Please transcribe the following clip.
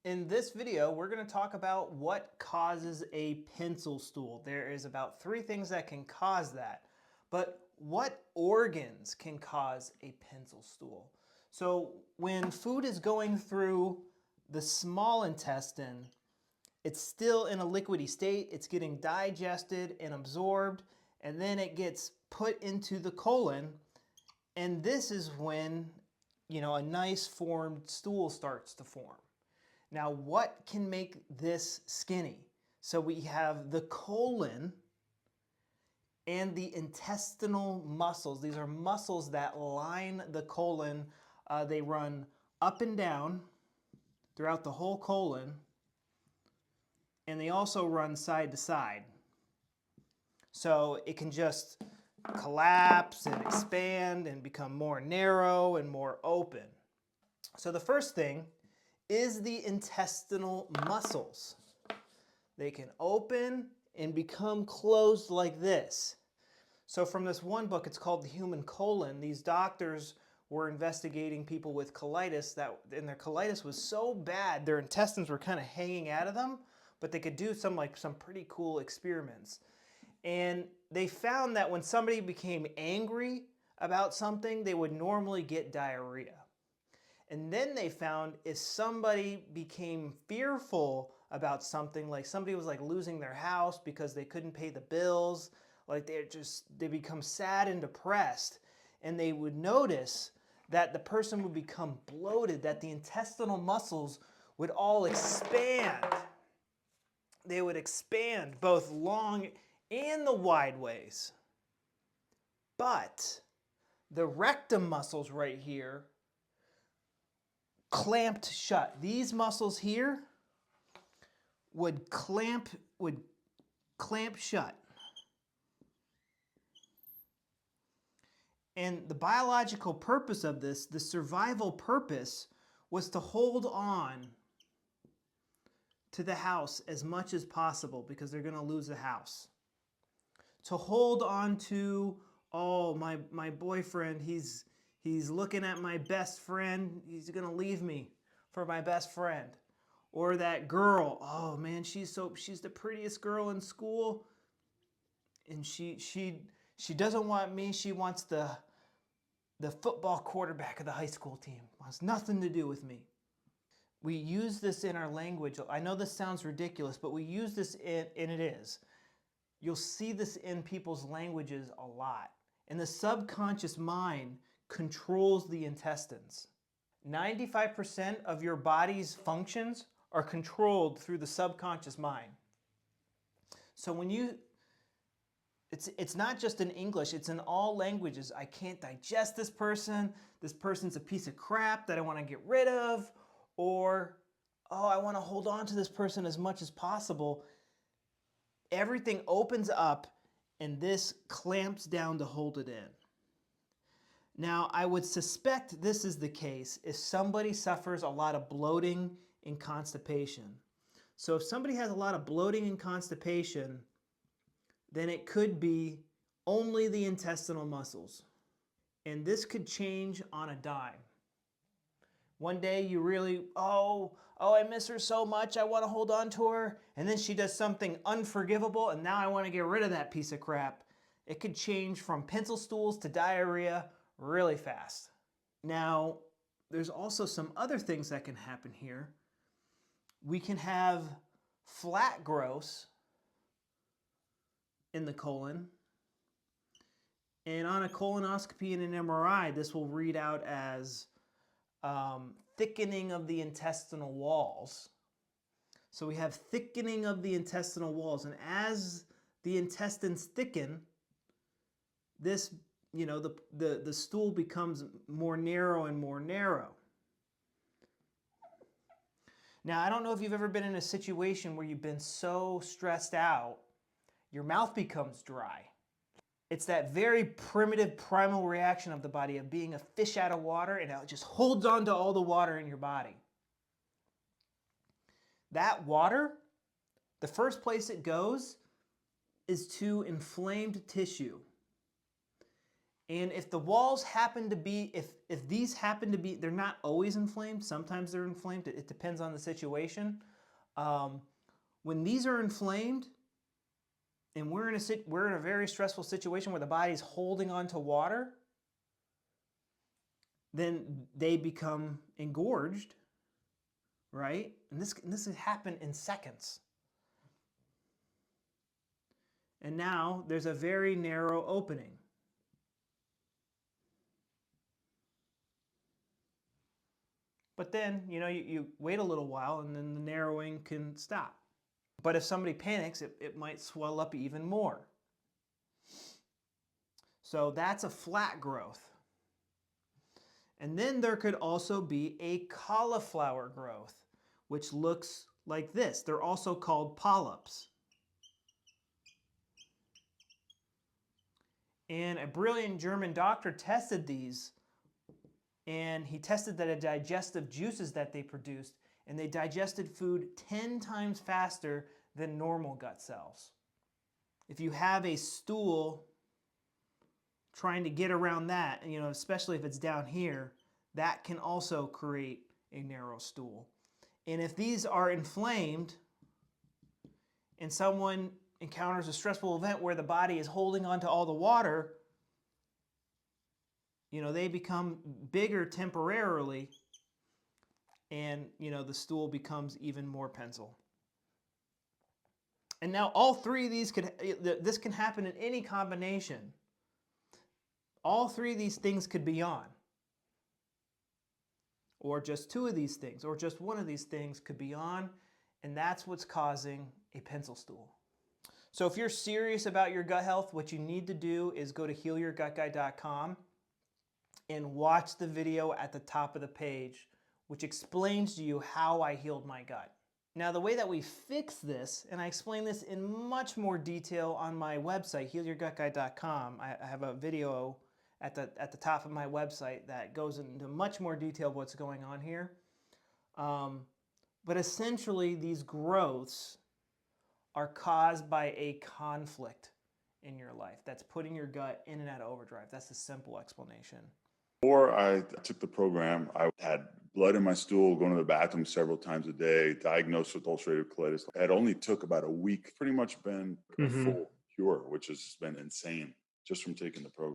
In this video, we're going to talk about what causes a pencil stool. There is about 3 things that can cause that. But what organs can cause a pencil stool? So when food is going through the small intestine, it's still in a liquidy state. It's getting digested and absorbed, and then it gets put into the colon. And this is when, a nice formed stool starts to form. Now, what can make this skinny? So we have the colon and the intestinal muscles. These are muscles that line the colon. They run up and down throughout the whole colon, and they also run side to side. So it can just collapse and expand and become more narrow and more open. So the first thing is the intestinal muscles. They can open and become closed like this. So from this one book, it's called The Human Colon, these doctors were investigating people with colitis, and their colitis was so bad, their intestines were kind of hanging out of them, but they could do some pretty cool experiments. And they found that when somebody became angry about something, they would normally get diarrhea. And then they found if somebody became fearful about something, like somebody was losing their house because they couldn't pay the bills, they become sad and depressed, and they would notice that the person would become bloated, that the intestinal muscles would all expand. They would expand both long and the wide ways. But the rectum muscles right here clamped shut. These muscles here would clamp shut. And the biological purpose of this, the survival purpose, was to hold on to the house as much as possible because they're going to lose the house. To hold on to, oh, my boyfriend, he's looking at my best friend. He's going to leave me for my best friend. Or that girl, oh man, she's the prettiest girl in school. And she doesn't want me. She wants the football quarterback of the high school team. Wants nothing to do with me. We use this in our language. I know this sounds ridiculous, but we use this and it is. You'll see this in people's languages a lot. And the subconscious mind controls the intestines. 95% of your body's functions are controlled through the subconscious mind. So it's not just in English, it's in all languages. I can't digest this person's a piece of crap that I want to get rid of, or, oh, I want to hold on to this person as much as possible. Everything opens up and this clamps down to hold it in. Now, I would suspect this is the case if somebody suffers a lot of bloating and constipation. So if somebody has a lot of bloating and constipation, then it could be only the intestinal muscles. And this could change on a dime. One day you really, I miss her so much, I want to hold on to her. And then she does something unforgivable, and now I want to get rid of that piece of crap. It could change from pencil stools to diarrhea really fast. Now, there's also some other things that can happen here. We can have flat growths in the colon. And on a colonoscopy and an MRI, this will read out as thickening of the intestinal walls. So we have thickening of the intestinal walls, and as the intestines thicken, this, the stool becomes more narrow and more narrow. Now, I don't know if you've ever been in a situation where you've been so stressed out, your mouth becomes dry. It's that very primitive primal reaction of the body of being a fish out of water, and it just holds on to all the water in your body. That water, the first place it goes is to inflamed tissue. And if the walls happen to be, if these happen to be, they're not always inflamed. Sometimes they're inflamed. It depends on the situation. When these are inflamed, and we're in a very stressful situation where the body's holding on to water, then they become engorged, right? And this can happen in seconds. And now there's a very narrow opening. But then, you wait a little while and then the narrowing can stop. But if somebody panics, it might swell up even more. So that's a flat growth. And then there could also be a cauliflower growth, which looks like this. They're also called polyps. And a brilliant German doctor tested these, and he tested the digestive juices that they produced, and they digested food 10 times faster than normal gut cells. If you have a stool trying to get around that, especially if it's down here, that can also create a narrow stool. And if these are inflamed and someone encounters a stressful event where the body is holding on to all the water, they become bigger temporarily, and the stool becomes even more pencil. And now all three of these this can happen in any combination. All three of these things could be on. Or just two of these things, or just one of these things could be on, and that's what's causing a pencil stool. So if you're serious about your gut health, what you need to do is go to healyourgutguy.com and watch the video at the top of the page, which explains to you how I healed my gut. Now, the way that we fix this, and I explain this in much more detail on my website, healyourgutguy.com. I have a video at the top of my website that goes into much more detail of what's going on here. But essentially, these growths are caused by a conflict in your life that's putting your gut in and out of overdrive. That's the simple explanation. Before I took the program, I had blood in my stool, going to the bathroom several times a day, diagnosed with ulcerative colitis. It only took about a week, pretty much been a full cure, which has been insane just from taking the program.